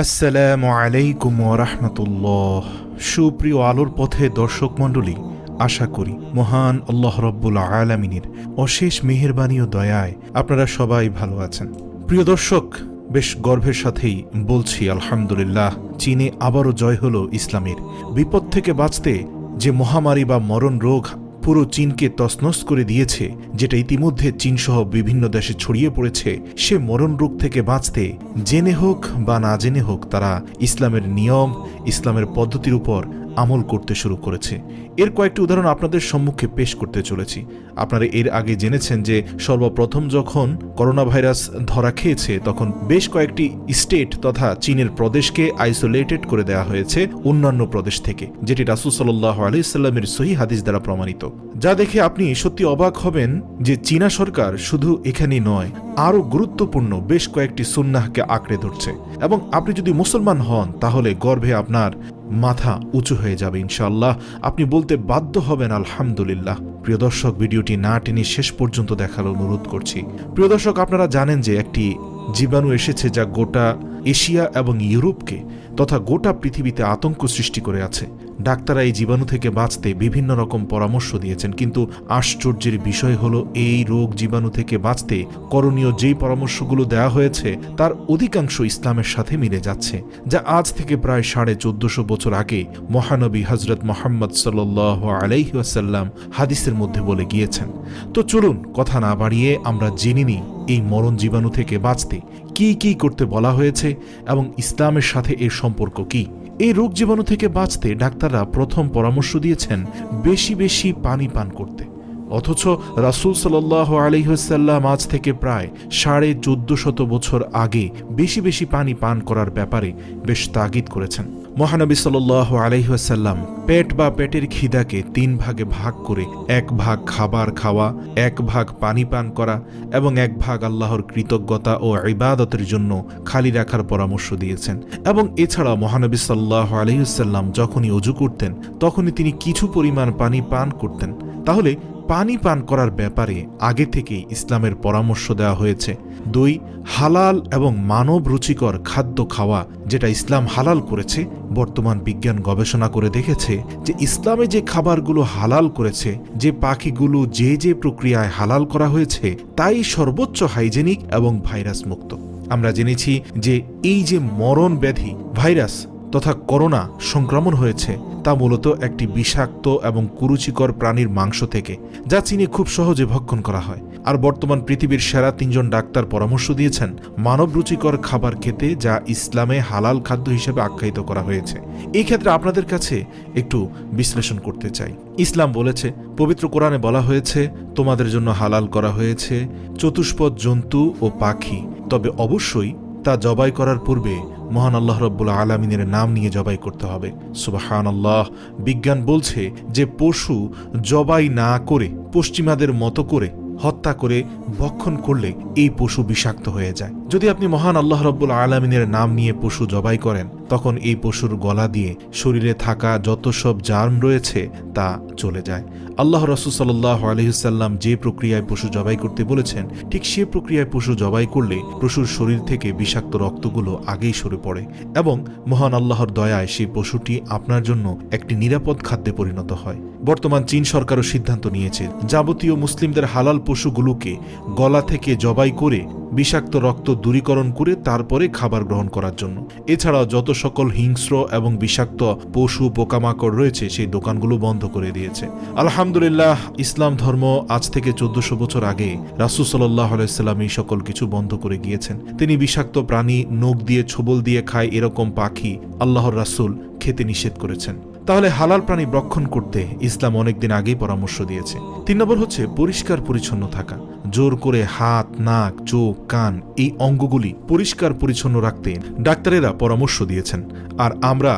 আসসালামু আলাইকুম ওয়া রাহমাতুল্লাহ। সুপ্রিয় আলোর পথে দর্শক মণ্ডলী, আশা করি মহান আল্লাহ রব্বুল আলামিনের অশেষ মেহেরবানি ও দয়ায় আপনারা সবাই ভালো আছেন। প্রিয় দর্শক, বেশ গর্বের সাথেই বলছি আলহামদুলিল্লাহ, চীনে আবারও জয় হলো ইসলামের। বিপদ থেকে বাঁচতে যে মহামারী বা মরণ রোগ পুরো চীনকে তছনছ করে দিয়েছে, যেটা ইতিমধ্যে চীনসহ বিভিন্ন দেশে ছড়িয়ে পড়েছে, সে মরণ রোগ থেকে বাঁচতে জেনে হোক বা না জেনে হোক তারা ইসলামের নিয়ম, ইসলামের পদ্ধতির উপর আমল করতে শুরু করেছে। এর কয়েকটি উদাহরণ আপনাদের সম্মুখে পেশ করতে চলেছি। আপনারা এর আগে জেনেছেন যে সর্বপ্রথম যখন করোনা ভাইরাস ধরা খেয়েছে, তখন বেশ কয়েকটি স্টেট তথা চীনের প্রদেশকে আইসোলেটেড করে দেওয়া হয়েছে অন্যান্য প্রদেশ থেকে, যেটি রাসূল সাল্লাল্লাহু আলাইহি সাল্লামের সহিহ হাদিস দ্বারা প্রমাণিত। যা দেখে আপনি সত্যি অবাক হবেন যে চীনা সরকার শুধু এখানেই নয়, আরও গুরুত্বপূর্ণ বেশ কয়েকটি সুন্নাহকে আঁকড়ে ধরছে। এবং আপনি যদি মুসলমান হন তাহলে গর্বে আপনার মাথা উঁচু হয়ে যাবে ইনশাআল্লাহ। আপনি বলতে বাধ্য হবেন আলহামদুলিল্লাহ। প্রিয় দর্শক, ভিডিওটি না টেনে শেষ পর্যন্ত দেখার অনুরোধ করছি। প্রিয় দর্শক, আপনারা জানেন যে একটি জীবাণু এসেছে যা গোটা এশিয়া এবং ইউরোপকে তথা গোটা পৃথিবীতে আতঙ্ক সৃষ্টি করে আছে। ডাক্তাররা এই জীবাণু থেকে বাঁচতে বিভিন্ন রকম পরামর্শ দিয়েছেন, কিন্তু আশ্চর্যের বিষয় হলো এই রোগ জীবাণু থেকে বাঁচতে করণীয় যেই পরামর্শগুলো দেওয়া হয়েছে তার অধিকাংশ ইসলামের সাথে মিলে যাচ্ছে, যা আজ থেকে প্রায় 1450 বছর আগে মহানবী হযরত মুহাম্মদ সাল্লাল্লাহু আলাইহি ওয়াসাল্লাম হাদিসের মধ্যে বলে গিয়েছেন। তো চলুন কথা না বাড়িয়ে আমরা জেনে নিই এই মরণ জীবাণু থেকে বাঁচতে কি কি করতে বলা হয়েছে এবং ইসলামের সাথে এর সম্পর্ক কি। এই রোগ জীবাণু থেকে বাঁচতে ডাক্তাররা প্রথম পরামর্শ দিয়েছেন বেশি বেশি পানি পান করতে, অথচ রাসূল সাল্লাল্লাহু আলাইহি ওয়াসাল্লাম আজ থেকে প্রায় 1450 বছর আগে বেশি বেশি পানি পান করার ব্যাপারে বেশ তাগিদ করেছেন। মহানবী সাল্লাল্লাহু আলাইহি ওয়াসাল্লাম পেট বা পেটের খিদাকে 3 ভাগে ভাগ করে 1 ভাগ খাবার খাওয়া, 1 ভাগ পানি পান করা এবং 1 ভাগ আল্লাহর কৃতজ্ঞতা ও ইবাদতের জন্য খালি রাখার পরামর্শ দিয়েছেন। এবং এছাড়া মহানবী সাল্লাল্লাহু আলাইহি ওয়াসাল্লাম যখনই ওযু করতেন তখনই তিনি কিছু পরিমাণ পানি পান করতেন। তাহলে পানি পান করার ব্যাপারে আগে থেকেই ইসলামের পরামর্শ দেওয়া হয়েছে। 2, হালাল এবং মানব রুচিকর খাদ্য খাওয়া, যেটা ইসলাম হালাল করেছে। বর্তমান বিজ্ঞান গবেষণা করে দেখেছে যে ইসলামে যে খাবারগুলো হালাল করেছে, যে পাখিগুলো যে যে প্রক্রিয়ায় হালাল করা হয়েছে, তাই সর্বোচ্চ হাইজেনিক এবং ভাইরাস মুক্ত। আমরা জেনেছি যে এই যে মরণ ব্যাধি ভাইরাস তথা করোনা সংক্রমণ হয়েছে, তা মূলত একটি বিষাক্ত এবং কুরুচিকর প্রাণীর মাংস থেকে, যা চীনে খুব সহজে ভক্ষণ করা হয়। আর বর্তমান পৃথিবীর সেরা 3 জন ডাক্তার পরামর্শ দিয়েছেন মানব রুচিকর খাবার খেতে, যা ইসলামে হালাল খাদ্য হিসেবে আখ্যায়িত করা হয়েছে। এই ক্ষেত্রে আপনাদের কাছে একটু বিশ্লেষণ করতে চাই। ইসলাম বলেছে, পবিত্র কোরআনে বলা হয়েছে, তোমাদের জন্য হালাল করা হয়েছে চতুষ্পদ জন্তু ও পাখি, তবে অবশ্যই তা জবাই করার পূর্বে মহান আল্লাহ রব্বুল আলামিনের নাম নিয়ে জবাই করতে হবে। সুবহানাল্লাহ। বিজ্ঞান বলছে যে পশু জবাই না করে পশ্চিমাদের মতো করে হত্যা করে ভক্ষণ করলে এই পশু বিষাক্ত হয়ে যায়। যদি আপনি মহান আল্লাহ রব্বুল আলামিনের নাম নিয়ে পশু জবাই করেন, তখন এই পশুর গলা দিয়ে শরীরে থাকা যত সব জার্ম রয়েছে তা চলে যায়। আল্লাহ রাসূল সাল্লাল্লাহু আলাইহি ওয়াসাল্লাম যে প্রক্রিয়ায় পশু জবাই করতে বলেছেন, ঠিক সে প্রক্রিয়ায় পশু জবাই করলে পশুর শরীর থেকে বিষাক্ত রক্তগুলো আগেই সরে পড়ে এবং মহান আল্লাহর দয়ায় সেই পশুটি আপনার জন্য একটি নিরাপদ খাদ্যে পরিণত হয়। বর্তমান চীন সরকারও সিদ্ধান্ত নিয়েছে যাবতীয় মুসলিমদের হালাল পশুগুলোকে গলা থেকে জবাই করে বিষাক্ত রক্ত দূরীকরণ করে তারপরে খাবার গ্রহণ করার জন্য। এছাড়াও যত সকল হিংস্র এবং বিষাক্ত পশু পোকামাকড় রয়েছে সেই দোকানগুলো বন্ধ করে দিয়েছে। আলহামদুলিল্লাহ, ইসলাম ধর্ম আজ থেকে 1400 বছর আগে রাসূল সাল্লাল্লাহু আলাইহি ওয়াসাল্লাম এই সকল কিছু বন্ধ করে গিয়েছেন। তিনি বিষাক্ত প্রাণী নখ দিয়ে ছোবল দিয়ে খায় এরকম পাখি আল্লাহর রাসূল খেতে নিষেধ করেছেন। তাহলে হালাল প্রাণী ভক্ষণ করতে ইসলাম অনেকদিন আগেই পরামর্শ দিয়েছে। 3 নম্বর হচ্ছে পরিষ্কার পরিচ্ছন্ন থাকা। জোর করে হাত, নাক, চোখ, কান এই অঙ্গগুলি পরিষ্কার পরিচ্ছন্ন রাখতে ডাক্তারেরা পরামর্শ দিয়েছেন। আর আমরা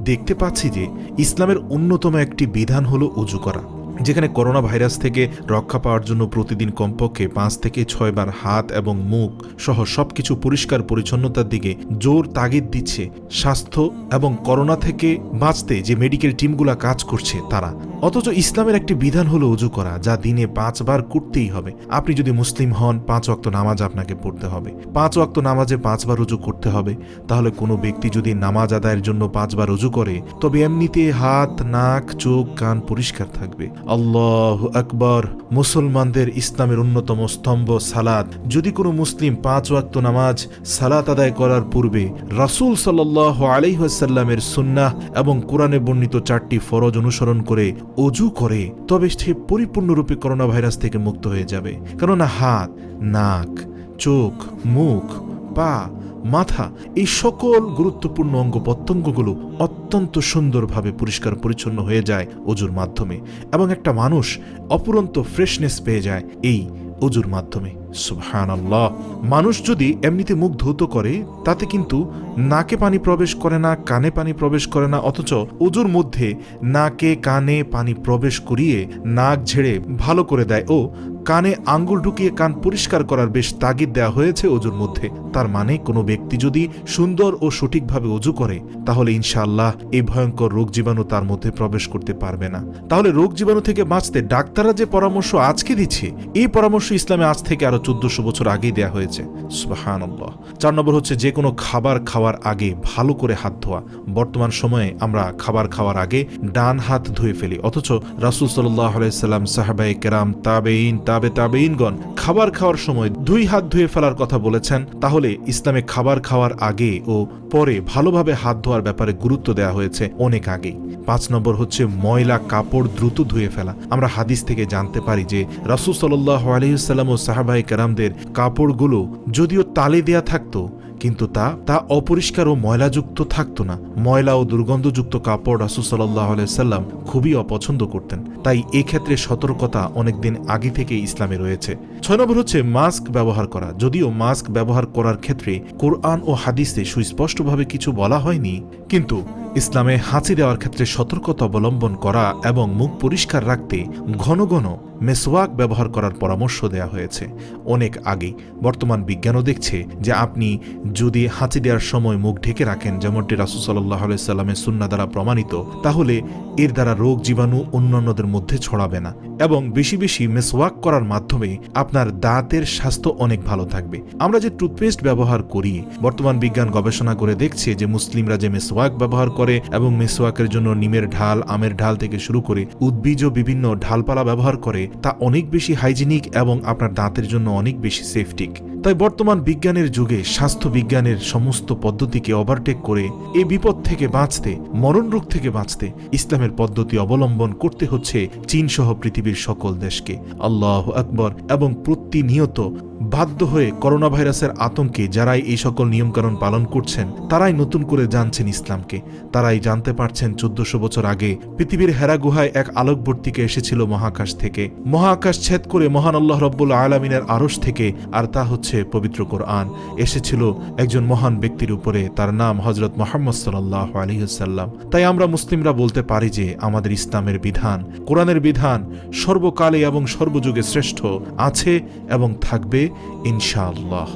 দেখতে পাচ্ছি যে ইসলামের অন্যতম একটি বিধান হলো ওযু করা, যেখানে করোনা ভাইরাস থেকে রক্ষা পাওয়ার জন্য প্রতিদিন কমপক্ষে 5 থেকে 6 বার হাত এবং মুখ সহ সবকিছু পরিষ্কার পরিচ্ছন্নতার দিকে জোর তাগিদ দিচ্ছে স্বাস্থ্য এবং করোনা থেকে বাঁচতে যে মেডিকেল টিমগুলো কাজ করছে তারা। অথচ ইসলামের একটি বিধান হলো অজু করা, যা দিনে 5 বার করতেই হবে। আপনি যদি মুসলিম হন 5 ওয়াক্ত নামাজ আপনাকে পড়তে হবে, 5 ওয়াক্ত নামাজে 5 বার অজু করতে হবে। তাহলে কোনো ব্যক্তি যদি নামাজ আদায়ের জন্য 5 বার অজু করে, তবে এমনিতে হাত, নাক, চোখ, কান পরিষ্কার থাকবে। আল্লাহু আকবার। মুসলমানদের ইসলামের অন্যতম স্তম্ভ সালাত। যদি কোনো মুসলিম 5 ওয়াক্ত নামাজ সালাত আদায় করার পূর্বে রাসূল সাল্লাল্লাহু আলাইহি ওয়াসাল্লামের সুন্নাহ এবং কোরআনে বর্ণিত 4টি ফরজ অনুসরণ করে অজু করে, তবে সে পরিপূর্ণরূপে করোনা ভাইরাস থেকে মুক্ত হয়ে যাবে। কেননা হাত, নাক, চোখ, মুখ, পা, মাথা, এই সকল গুরুত্বপূর্ণ অঙ্গ প্রত্যঙ্গগুলো অত্যন্ত সুন্দরভাবে পরিষ্কার পরিচ্ছন্ন হয়ে যায় অজুর মাধ্যমে, এবং একটা মানুষ অপুরন্ত ফ্রেশনেস পেয়ে যায় এই অজুর মাধ্যমে। সুবহানাল্লাহ। মানুষ যদি এমনিতে মুখ ধৌত করে, তাতে কিন্তু নাকে পানি প্রবেশ করে না, কানে পানি প্রবেশ করে না, অথচ অজুর মধ্যে নাকে কানে পানি প্রবেশ করিয়ে নাক ঝেড়ে ভালো করে দেয় ও কানে আঙ্গুল ঢুকিয়ে কান পরিষ্কার করার বেশ তাগিদ দেওয়া হয়েছে অজুর মধ্যে। তার মানে কোনো ব্যক্তি যদি সুন্দর ও সঠিকভাবে অজু করে, তাহলে ইনশাআল্লাহ এই ভয়ঙ্কর রোগ জীবাণু তার মধ্যে প্রবেশ করতে পারবে না। তাহলে রোগ জীবাণু থেকে বাঁচতে ডাক্তাররা যে পরামর্শ আজকে দিচ্ছে, এই পরামর্শ ইসলামে আজ থেকে আরো 1400 বছর আগেই দেয়া হয়েছে। সুবহানাল্লাহ। 4 নম্বর হচ্ছে যে কোনো খাবার খাওয়ার আগে ভালো করে হাত ধোয়া। বর্তমান সময়ে আমরা খাবার খাওয়ার আগে ডান হাত ধুয়ে ফেলি, অথচ রাসূল সাল্লাল্লাহু আলাইহি সাল্লাম, সাহাবায়ে কেরাম, তাবেঈনগণ খাবার খাওয়ার সময় 2 হাত ধুয়ে ফেলার কথা বলেছেন। তাহলে ইসলামে খাবার খাওয়ার আগে ও পরে ভালোভাবে হাত ধোয়ার ব্যাপারে গুরুত্ব দেওয়া হয়েছে অনেক আগেই। 5 নম্বর হচ্ছে ময়লা কাপড় দ্রুত ধুয়ে ফেলা। আমরা হাদিস থেকে জানতে পারি যে রাসূল সাল্লাল্লাহু আলাইহি ওয়াসাল্লাম ও সাহাবায়ে কেরামদের কাপড়গুলো যদিও তালে দেয়া থাকতো, কিন্তু তা অপরিষ্কার ও ময়লাযুক্ত থাকতো না। ময়লা ও দুর্গন্ধযুক্ত কাপড় রাসূল সাল্লাল্লাহু আলাইহি ওয়াসাল্লাম খুবই অপছন্দ করতেন। তাই এই ক্ষেত্রে সতর্কতা অনেকদিন আগে থেকে ইসলামে রয়েছে। 6 নম্বর হচ্ছে মাস্ক ব্যবহার করা। যদিও মাস্ক ব্যবহার করার ক্ষেত্রে কোরআন ও হাদিসে সুস্পষ্টভাবে কিছু বলা হয়নি, কিন্তু ইসলামে হাঁচি দেওয়ার ক্ষেত্রে সতর্কতা অবলম্বন করা এবং মুখ পরিষ্কার রাখতে ঘন ঘন মেসওয়াক ব্যবহার করার পরামর্শ দেওয়া হয়েছে অনেক আগেই। বর্তমান বিজ্ঞানও দেখছে যে আপনি যদি হাঁচি দেওয়ার সময় মুখ ঢেকে রাখেন, যেমনটি রাসূল সাল্লাল্লাহু আলাইহি সাল্লামের সুন্নাহ দ্বারা প্রমাণিত, তাহলে এর দ্বারা রোগ জীবাণু অন্যান্যদের মধ্যে ছড়াবে না। এবং বেশি বেশি মেসওয়াক করার মাধ্যমে আপনার দাঁতের স্বাস্থ্য অনেক ভালো থাকবে। আমরা যে টুথপেস্ট ব্যবহার করি, বর্তমান বিজ্ঞান গবেষণা করে দেখছে যে মুসলিমরা যে মেসওয়াক ব্যবহার করে এবং মেসওয়াকের জন্য নিমের ঢাল, আমের ঢাল থেকে শুরু করে উদ্ভিজ বিভিন্ন ঢালপালা ব্যবহার করে, তা অনেক বেশি হাইজিনিক এবং আপনার দাঁতের জন্য অনেক বেশি সেফটিক। তাই বর্তমান বিজ্ঞানের যুগে স্বাস্থ্য বিজ্ঞানের সমস্ত পদ্ধতিকে ওভারটেক করে এই বিপদ থেকে বাঁচতে, মরণ রোগ থেকে বাঁচতে ইসলামের পদ্ধতি অবলম্বন করতে হচ্ছে চীন সহ পৃথিবীর সকল দেশকে। আল্লাহু আকবার। এবং প্রতিনিয়ত বাধ্য হয়ে করোনা ভাইরাসের আতঙ্কে যারাই এই সকল নিয়মকানুন পালন করছেন, তারাই নতুন করে জানছেন ইসলামকে। তারাই জানতে পারছেন 1400 বছর আগে পৃথিবীর হেরা গুহায় এক আলোকবর্তিকা এসেছিল মহাকাশ থেকে। মহাকাশ ছেদ করে মহান আল্লাহ রব্বুল আলামিনের আরশ থেকে, আর তা হচ্ছে পবিত্র কোরআন, এসেছিল একজন মহান ব্যক্তির উপরে। তার নাম হযরত মুহাম্মদ সাল্লাল্লাহু আলাইহি ওয়াসাল্লাম। তাই আমরা মুসলিমরা বলতে পারি যে আমাদের ইসলামের বিধান, কোরআনের বিধান সর্বকালে এবং সর্বযুগে শ্রেষ্ঠ আছে এবং থাকবে ইনশাআল্লাহ।